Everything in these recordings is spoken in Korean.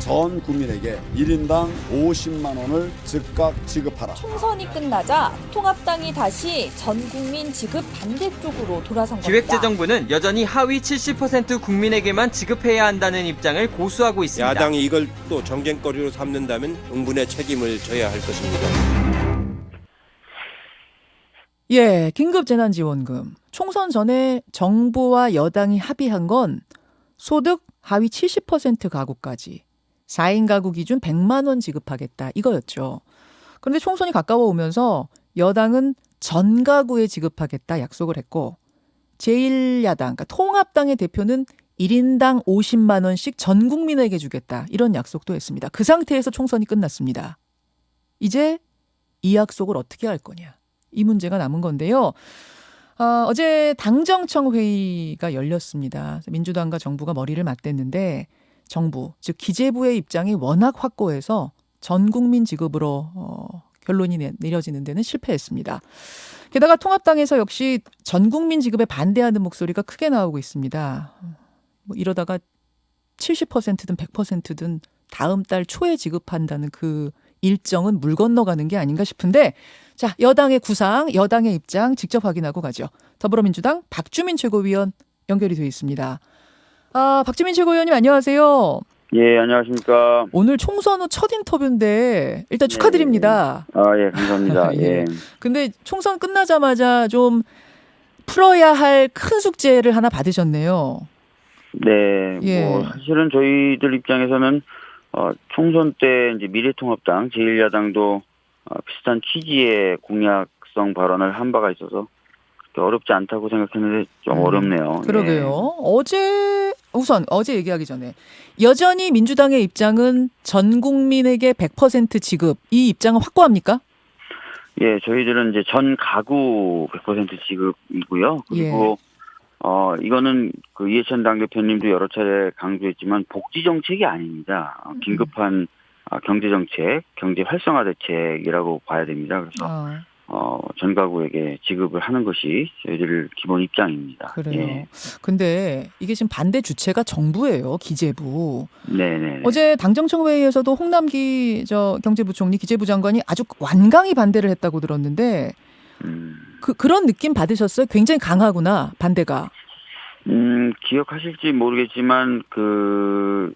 전 국민에게 1인당 50만 원을 즉각 지급하라. 총선이 끝나자 통합당이 다시 전 국민 지급 반대쪽으로 돌아선 겁니다. 기획재정부는 여전히 하위 70% 국민에게만 지급해야 한다는 입장을 고수하고 있습니다. 야당이 이걸 또 정쟁거리로 삼는다면 응분의 책임을 져야 할 것입니다. 예, 긴급재난지원금. 총선 전에 정부와 여당이 합의한 건 소득 하위 70% 가구까지 4인 가구 기준 100만 원 지급하겠다 이거였죠. 그런데 총선이 가까워 오면서 여당은 전 가구에 지급하겠다 약속을 했고 제1야당, 그러니까 통합당의 대표는 1인당 50만 원씩 전 국민에게 주겠다 이런 약속도 했습니다. 그 상태에서 총선이 끝났습니다. 이제 이 약속을 어떻게 할 거냐. 이 문제가 남은 건데요. 어제 당정청 회의가 열렸습니다. 민주당과 정부가 머리를 맞댔는데 정부, 즉 기재부의 입장이 워낙 확고해서 전 국민 지급으로 결론이 내려지는 데는 실패했습니다. 게다가 통합당에서 역시 전 국민 지급에 반대하는 목소리가 크게 나오고 있습니다. 뭐 이러다가 70%든 100%든 다음 달 초에 지급한다는 그 일정은 물 건너가는 게 아닌가 싶은데 자, 여당의 구상, 여당의 입장 직접 확인하고 가죠. 더불어민주당 박주민 최고위원 연결이 되어 있습니다. 박주민 최고위원님 안녕하세요. 예, 안녕하십니까. 오늘 총선 후 첫 인터뷰인데 일단 축하드립니다. 예, 감사합니다. 예. 근데 총선 끝나자마자 좀 풀어야 할 큰 숙제를 하나 받으셨네요. 네, 예. 뭐 사실은 저희들 입장에서는 총선 때 이제 미래통합당, 제1야당도 비슷한 취지의 공약성 발언을 한 바가 있어서 그렇게 어렵지 않다고 생각했는데 좀 어렵네요. 그러게요. 어제 얘기하기 전에 여전히 민주당의 입장은 전 국민에게 100% 지급 이 입장은 확고합니까? 예, 저희들은 이제 전 가구 100% 지급이고요. 그리고 이거는 그 이해찬 당대표님도 여러 차례 강조했지만 복지 정책이 아닙니다. 긴급한 경제 정책, 경제 활성화 대책이라고 봐야 됩니다. 그래서 전 가구에게 지급을 하는 것이 저희들 기본 입장입니다. 그래요. 예. 근데 이게 지금 반대 주체가 정부예요. 기재부. 네네. 어제 당정청 회의에서도 홍남기 경제부총리 기재부 장관이 아주 완강히 반대를 했다고 들었는데 그런 느낌 받으셨어요? 굉장히 강하구나 반대가. 기억하실지 모르겠지만 그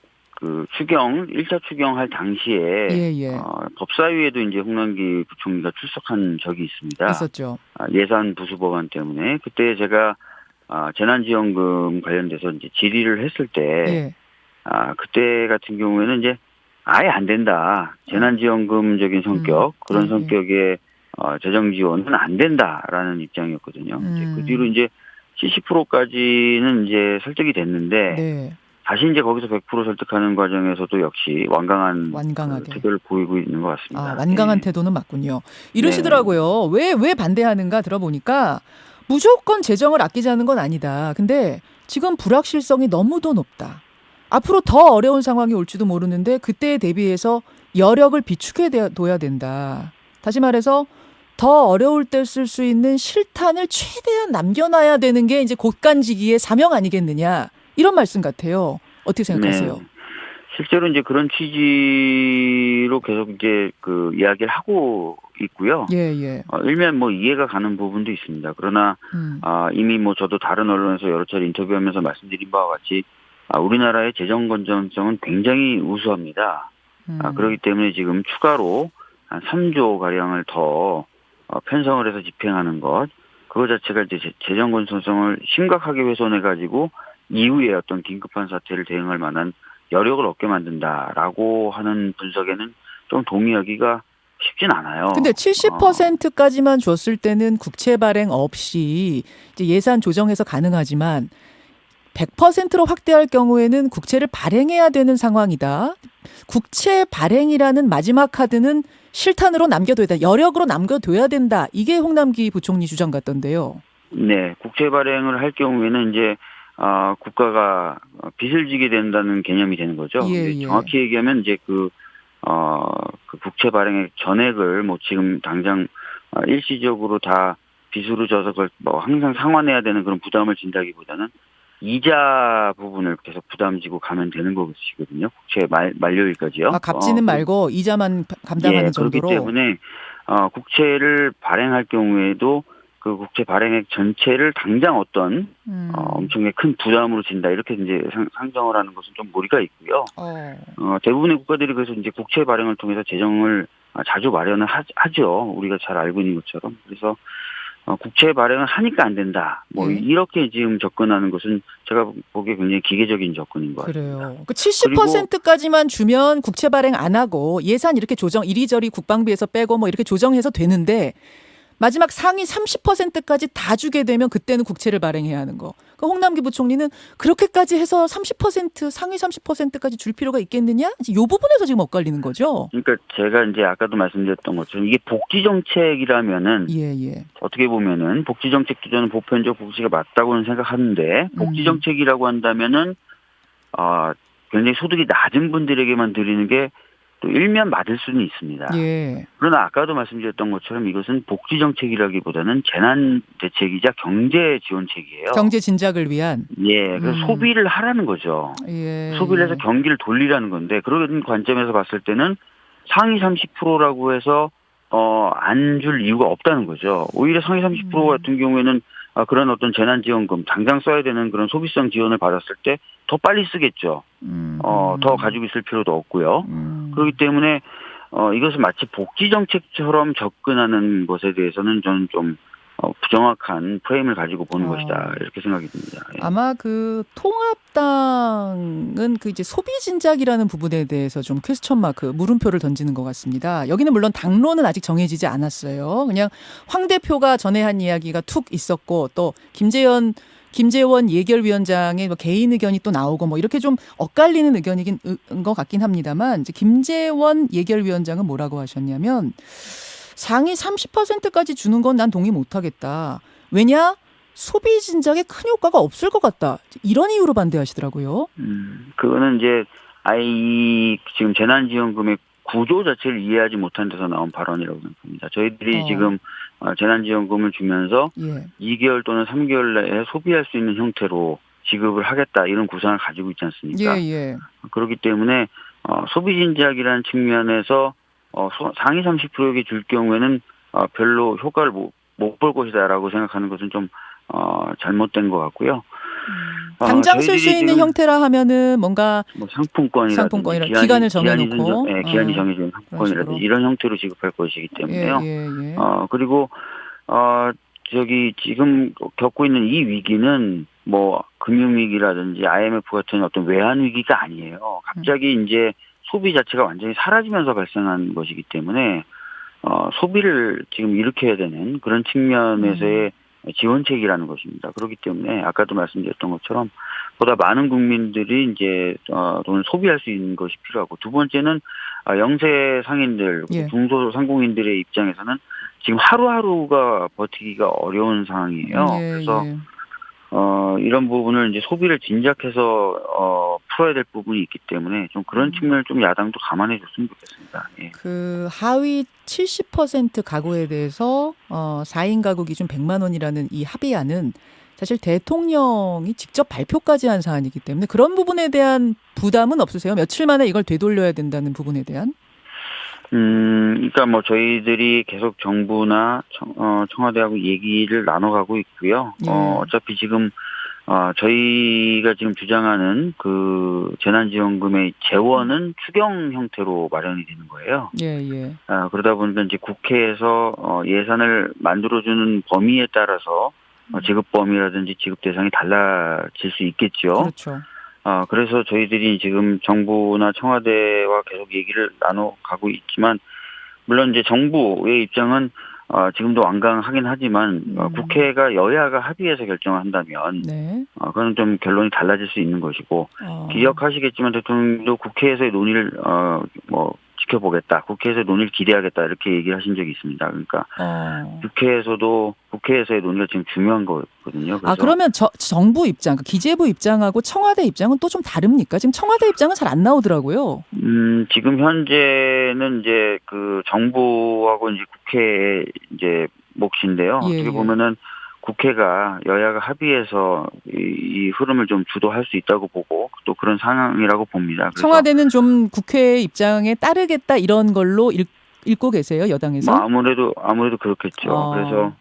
추경 1차 추경할 당시에 예. 법사위에도 이제 홍남기 부총리가 출석한 적이 있습니다. 있었죠. 예산 부수 법안 때문에 그때 제가 재난지원금 관련돼서 이제 질의를 했을 때 예. 그때 같은 경우에는 이제 아예 안 된다. 재난지원금적인 성격 그런 성격의 재정 지원은 안 된다라는 입장이었거든요. 이제 그 뒤로 이제 70%까지는 이제 설득이 됐는데 네. 다시 이제 거기서 100% 설득하는 과정에서도 역시 완강하게 태도를 보이고 있는 것 같습니다. 완강한 태도는 맞군요. 이러시더라고요. 왜 반대하는가 들어보니까 무조건 재정을 아끼자는 건 아니다. 근데 지금 불확실성이 너무도 높다. 앞으로 더 어려운 상황이 올지도 모르는데 그때에 대비해서 여력을 비축해 둬야 된다. 다시 말해서 더 어려울 때 쓸 수 있는 실탄을 최대한 남겨놔야 되는 게 이제 곳간지기의 사명 아니겠느냐. 이런 말씀 같아요. 어떻게 생각하세요? 네. 실제로 이제 그런 취지로 계속 이제 그 이야기를 하고 있고요. 예. 일면 뭐 이해가 가는 부분도 있습니다. 그러나 이미 뭐 저도 다른 언론에서 여러 차례 인터뷰하면서 말씀드린 바와 같이 우리나라의 재정 건전성은 굉장히 우수합니다. 그렇기 때문에 지금 추가로 한 3조 가량을 더 편성을 해서 집행하는 것, 그거 자체가 이제 재정 건전성을 심각하게 훼손해 가지고 이후에 어떤 긴급한 사태를 대응할 만한 여력을 얻게 만든다라고 하는 분석에는 좀 동의하기가 쉽진 않아요. 근데 70%까지만 줬을 때는 국채 발행 없이 이제 예산 조정해서 가능하지만 100%로 확대할 경우에는 국채를 발행해야 되는 상황이다. 국채 발행이라는 마지막 카드는 실탄으로 남겨둬야 된다. 여력으로 남겨둬야 된다. 이게 홍남기 부총리 주장 같던데요. 네, 국채 발행을 할 경우에는 이제 국가가 빚을 지게 된다는 개념이 되는 거죠. 예. 정확히 얘기하면 이제 그 국채 발행의 전액을 뭐 지금 당장 일시적으로 다 빚으로 져서 그걸 뭐 항상 상환해야 되는 그런 부담을 진다기보다는 이자 부분을 계속 부담지고 가면 되는 것이거든요. 국채 만료일까지요. 갚지는 말고 이자만 감당하는 정도로. 그렇기 때문에 국채를 발행할 경우에도 그 국채 발행액 전체를 당장 어떤 엄청나게 큰 부담으로 진다 이렇게 이제 상정을 하는 것은 좀 무리가 있고요. 대부분의 국가들이 그래서 이제 국채 발행을 통해서 재정을 자주 마련을 하죠. 우리가 잘 알고 있는 것처럼. 그래서 국채 발행을 하니까 안 된다. 이렇게 지금 접근하는 것은 제가 보기에 굉장히 기계적인 접근인 것 같습니다. 그래요. 그 70%까지만 주면 국채 발행 안 하고 예산 이렇게 이리저리 국방비에서 빼고 뭐 이렇게 조정해서 되는데 마지막 상위 30%까지 다 주게 되면 그때는 국채를 발행해야 하는 거. 그 홍남기 부총리는 그렇게까지 해서 30% 상위 30%까지 줄 필요가 있겠느냐? 이 부분에서 지금 엇갈리는 거죠. 그러니까 제가 이제 아까도 말씀드렸던 것처럼 이게 복지 정책이라면은 어떻게 보면은 복지 정책도 저는 보편적 복지가 맞다고는 생각하는데 복지 정책이라고 한다면은 굉장히 소득이 낮은 분들에게만 드리는 게 또 일면 맞을 수는 있습니다. 그러나 아까도 말씀드렸던 것처럼 이것은 복지 정책이라기보다는 재난 대책이자 경제 지원책이에요. 경제 진작을 위한. 그래서 소비를 하라는 거죠. 소비를 해서 경기를 돌리라는 건데 그런 관점에서 봤을 때는 상위 30%라고 해서 안 줄 이유가 없다는 거죠. 오히려 상위 30% 같은 경우에는 그런 어떤 재난지원금 당장 써야 되는 그런 소비성 지원을 받았을 때 더 빨리 쓰겠죠. 더 가지고 있을 필요도 없고요. 그렇기 때문에 이것을 마치 복지 정책처럼 접근하는 것에 대해서는 저는 좀 부정확한 프레임을 가지고 보는 것이다 이렇게 생각이 듭니다. 아마 그 통합당은 그 이제 소비 진작이라는 부분에 대해서 좀 퀘스천 마크 물음표를 던지는 것 같습니다. 여기는 물론 당론은 아직 정해지지 않았어요. 그냥 황 대표가 전에 한 이야기가 툭 있었고 또 김재원 예결위원장의 개인 의견이 또 나오고 뭐 이렇게 좀 엇갈리는 의견이긴 것 같긴 합니다만 이제 김재원 예결위원장은 뭐라고 하셨냐면 상위 30%까지 주는 건 난 동의 못하겠다. 왜냐? 소비 진작에 큰 효과가 없을 것 같다. 이런 이유로 반대하시더라고요. 그거는 이제 아예 지금 재난지원금의 구조 자체를 이해하지 못한 데서 나온 발언이라고 생각합니다. 저희들이 지금 재난지원금을 주면서 2개월 또는 3개월 내에 소비할 수 있는 형태로 지급을 하겠다 이런 구상을 가지고 있지 않습니까? 그렇기 때문에 소비진작이라는 측면에서 상위 30%에게 줄 경우에는 별로 효과를 못 볼 것이다라고 생각하는 것은 좀 잘못된 것 같고요. 당장 쓸 수 있는 형태라 하면은 뭔가 상품권이라든지 기간을 정해놓고 기한이 정해진 상품권이라든지 이런 형태로 지급할 것이기 때문에요. 그리고 지금 겪고 있는 이 위기는 뭐 금융위기라든지 IMF 같은 어떤 외환 위기가 아니에요. 갑자기 이제 소비 자체가 완전히 사라지면서 발생한 것이기 때문에 소비를 지금 일으켜야 되는 그런 측면에서의 지원책이라는 것입니다. 그렇기 때문에 아까도 말씀드렸던 것처럼 보다 많은 국민들이 이제 돈을 소비할 수 있는 것이 필요하고 두 번째는 영세 상인들, 중소상공인들의 입장에서는 지금 하루하루가 버티기가 어려운 상황이에요. 그래서 이런 부분을 이제 소비를 진작해서 풀어야 될 부분이 있기 때문에 좀 그런 측면을 좀 야당도 감안해 줬으면 좋겠습니다. 그 하위 70% 가구에 대해서 4인 가구 기준 100만 원이라는 이 합의안은 사실 대통령이 직접 발표까지 한 사안이기 때문에 그런 부분에 대한 부담은 없으세요? 며칠 만에 이걸 되돌려야 된다는 부분에 대한? 그러니까 뭐 저희들이 계속 정부나 청와대하고 얘기를 나눠가고 있고요. 어차피 지금 저희가 지금 주장하는 그 재난지원금의 재원은 추경 형태로 마련이 되는 거예요. 그러다 보니까 이제 국회에서 예산을 만들어주는 범위에 따라서 지급 범위라든지 지급 대상이 달라질 수 있겠죠. 그렇죠. 그래서 저희들이 지금 정부나 청와대와 계속 얘기를 나눠가고 있지만, 물론 이제 정부의 입장은 지금도 완강하긴 하지만 국회가 여야가 합의해서 결정을 한다면 그건 좀 결론이 달라질 수 있는 것이고 기억하시겠지만 대통령도 국회에서의 논의를 지켜보겠다. 국회에서 논의를 기대하겠다. 이렇게 얘기를 하신 적이 있습니다. 그러니까 국회에서의 논의가 지금 중요한 거거든요. 그래서 그러면 정부 입장, 기재부 입장하고 청와대 입장은 또 좀 다릅니까? 지금 청와대 입장은 잘 안 나오더라고요. 지금 현재는 이제 그 정부하고 이제 국회의 이제 몫인데요. 어떻게 보면은 국회가 여야가 합의해서 이 흐름을 좀 주도할 수 있다고 보고 또 그런 상황이라고 봅니다. 그래서 청와대는 좀 국회 입장에 따르겠다 이런 걸로 읽고 계세요, 여당에서? 뭐 아무래도 그렇겠죠. 그래서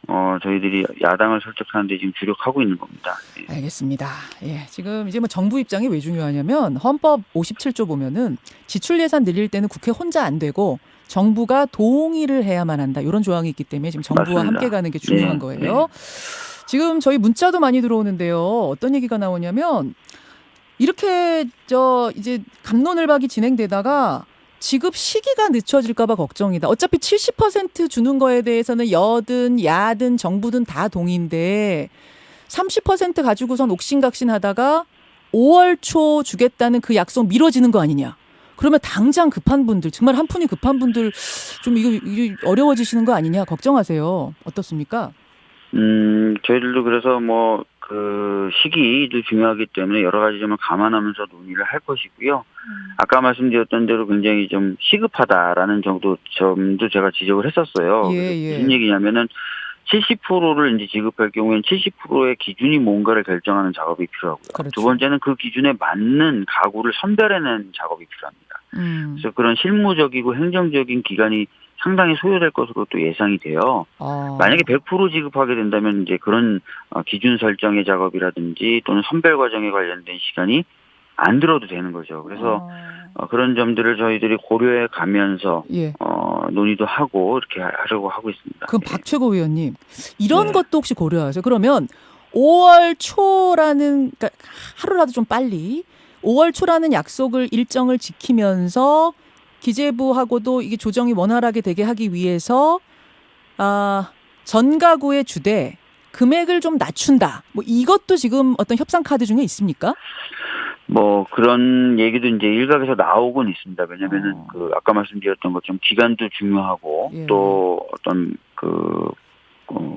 저희들이 야당을 설득하는데 지금 주력하고 있는 겁니다. 예. 알겠습니다. 예, 지금 이제 뭐 정부 입장이 왜 중요하냐면 헌법 57조 보면은 지출 예산 늘릴 때는 국회 혼자 안 되고 정부가 동의를 해야만 한다. 이런 조항이 있기 때문에 지금 정부와 맞습니다. 함께 가는 게 중요한 거예요. 지금 저희 문자도 많이 들어오는데요. 어떤 얘기가 나오냐면 이렇게 이제 갑론을박이 진행되다가 지급 시기가 늦춰질까 봐 걱정이다. 어차피 70% 주는 거에 대해서는 여든 야든 정부든 다 동의인데 30% 가지고선 옥신각신하다가 5월 초 주겠다는 그 약속 미뤄지는 거 아니냐. 그러면 당장 급한 분들, 정말 한 푼이 급한 분들 좀 이거 어려워지시는 거 아니냐 걱정하세요. 어떻습니까? 저희들도 그래서 그 시기도 중요하기 때문에 여러 가지 점을 감안하면서 논의를 할 것이고요. 아까 말씀드렸던 대로 굉장히 좀 시급하다라는 점도 제가 지적을 했었어요. 예. 무슨 얘기냐면은 70%를 이제 지급할 경우에는 70%의 기준이 뭔가를 결정하는 작업이 필요하고요. 그렇죠. 두 번째는 그 기준에 맞는 가구를 선별해내는 작업이 필요합니다. 그래서 그런 실무적이고 행정적인 기간이 상당히 소요될 것으로 또 예상이 돼요. 만약에 100% 지급하게 된다면 이제 그런 기준 설정의 작업이라든지 또는 선별 과정에 관련된 시간이 안 들어도 되는 거죠. 그래서 그런 점들을 저희들이 고려해 가면서 예. 논의도 하고 이렇게 하려고 하고 있습니다. 그럼 예. 박최고 의원님 이런 네. 것도 혹시 고려하세요? 그러면 5월 초라는 그러니까 하루라도 좀 빨리 5월 초라는 약속을 일정을 지키면서 기재부하고도 이게 조정이 원활하게 되게 하기 위해서 전 가구의 주대 금액을 좀 낮춘다. 뭐 이것도 지금 어떤 협상 카드 중에 있습니까? 그런 얘기도 이제 일각에서 나오곤 있습니다. 왜냐면은 아까 말씀드렸던 것처럼 기간도 중요하고 예. 또 어떤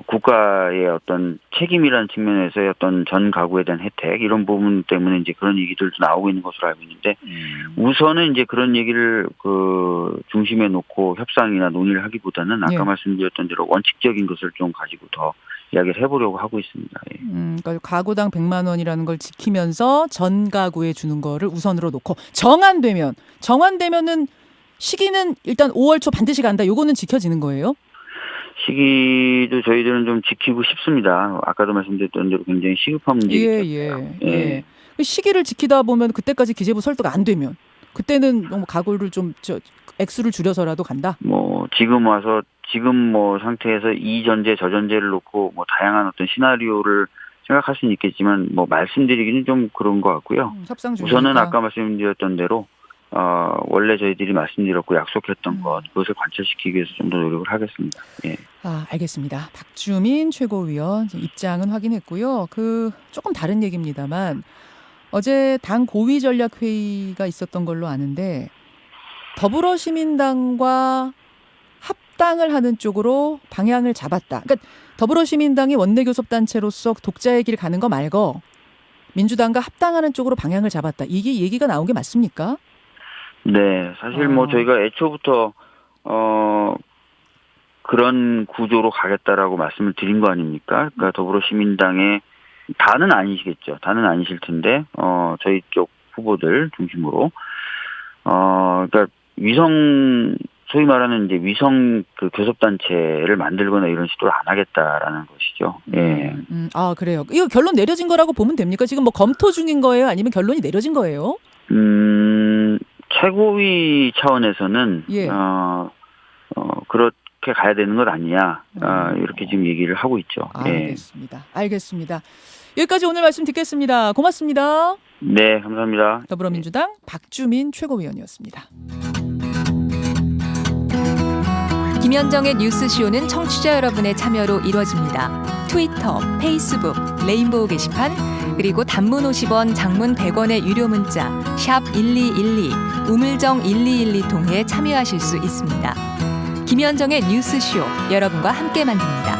국가의 어떤 책임이라는 측면에서의 어떤 전 가구에 대한 혜택 이런 부분 때문에 이제 그런 얘기들도 나오고 있는 것으로 알고 있는데 우선은 이제 그런 얘기를 중심에 놓고 협상이나 논의를 하기보다는 아까 예. 말씀드렸던 대로 원칙적인 것을 좀 가지고 더 이야기를 해보려고 하고 있습니다. 예. 그러니까 가구당 100만 원이라는 걸 지키면서 전 가구에 주는 거를 우선으로 놓고 정한되면은 시기는 일단 5월 초 반드시 간다. 요거는 지켜지는 거예요? 시기도 저희들은 좀 지키고 싶습니다. 아까도 말씀드렸던 대로 굉장히 시급한 문제이기 때문에. 예. 시기를 지키다 보면 그때까지 기재부 설득 안 되면 그때는 가구를 좀 액수를 줄여서라도 간다. 지금 상태에서 이 전제 저 전제를 놓고 다양한 어떤 시나리오를 생각할 수는 있겠지만 말씀드리기는 좀 그런 것 같고요. 협상 중이니까. 우선은 아까 말씀드렸던 대로 원래 저희들이 말씀드렸고 약속했던 그것을 관철시키기 위해서 좀 더 노력을 하겠습니다. 예. 알겠습니다. 박주민 최고위원 입장은 확인했고요. 조금 다른 얘기입니다만 어제 당 고위 전략 회의가 있었던 걸로 아는데 더불어시민당과 합당을 하는 쪽으로 방향을 잡았다. 그러니까 더불어시민당이 원내교섭단체로서 독자의 길 가는 거 말고 민주당과 합당하는 쪽으로 방향을 잡았다. 이게 얘기가 나온 게 맞습니까? 네, 사실 저희가 애초부터 그런 구조로 가겠다라고 말씀을 드린 거 아닙니까? 그러니까 더불어시민당의 다는 아니시겠죠. 다는 아니실 텐데 저희 쪽 후보들 중심으로 그러니까 소위 말하는 이제 위성 교섭단체를 만들거나 이런 시도를 안 하겠다라는 것이죠. 예. 그래요. 이거 결론 내려진 거라고 보면 됩니까? 지금 검토 중인 거예요? 아니면 결론이 내려진 거예요? 최고위 차원에서는 예. 그렇게 가야 되는 것 아니냐 이렇게 지금 얘기를 하고 있죠. 알겠습니다. 여기까지 오늘 말씀 듣겠습니다. 고맙습니다. 네, 감사합니다. 더불어민주당 박주민 최고위원이었습니다. 김현정의 뉴스쇼는 청취자 여러분의 참여로 이루어집니다. 트위터, 페이스북, 레인보우 게시판, 그리고 단문 50원, 장문 100원의 유료 문자 샵 1212, 우물정 1212 통해 참여하실 수 있습니다. 김현정의 뉴스쇼, 여러분과 함께 만듭니다.